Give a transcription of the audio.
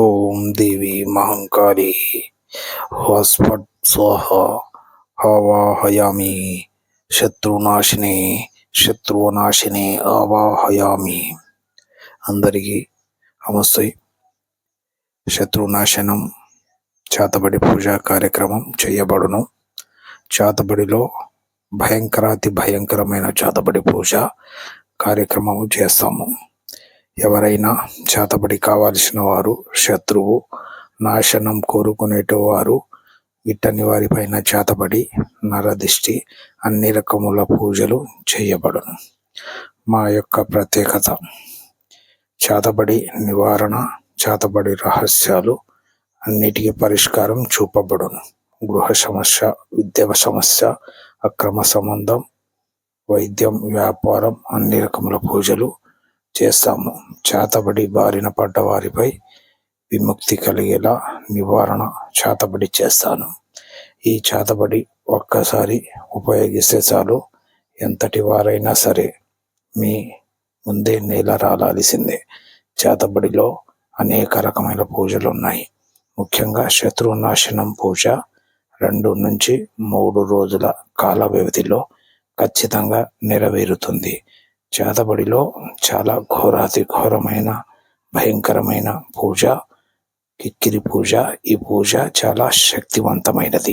ఓం దేవి మహంకాళి హస్ఫట్ స్వాహ ఆవాహయామి శత్రునాశిని ఆవాహయామి. అందరికీ నమస్తే. శత్రునాశనం చేతబడి పూజా కార్యక్రమం చేయబడును. చేతబడిలో భయంకరాతి భయంకరమైన చేతబడి పూజ కార్యక్రమము చేస్తాము. ఎవరైనా చేతబడి కావాల్సిన వారు, శత్రువు నాశనం కోరుకునేటవారు ఇట్టని వారిపైన చేతబడి, నరదిష్టి, అన్ని రకముల పూజలు చేయబడును. మా యొక్క ప్రత్యేకత చేతబడి నివారణ, చేతబడి రహస్యాలు అన్నిటికీ పరిష్కారం చూపబడును. గృహ సమస్య, విద్య సమస్య, అక్రమ సంబంధం, వైద్యం, వ్యాపారం, అన్ని రకముల పూజలు చేస్తాము. చేతబడి బారిన పడ్డ వారిపై విముక్తి కలిగేలా నివారణ చేతబడి చేస్తాను. ఈ చేతబడి ఒక్కసారి ఉపయోగిస్తే చాలు, ఎంతటి వారైనా సరే మీ ముందే నేల రాలాల్సిందే. చేతబడిలో అనేక రకమైన పూజలు ఉన్నాయి. ముఖ్యంగా శత్రునాశనం పూజ 2 నుంచి 3 రోజుల కాల వ్యవధిలో ఖచ్చితంగా నెరవేరుతుంది. చేతబడిలో చాలా ఘోరాతి ఘోరమైన భయంకరమైన పూజ కిక్కిరి పూజ. ఈ పూజ చాలా శక్తివంతమైనది.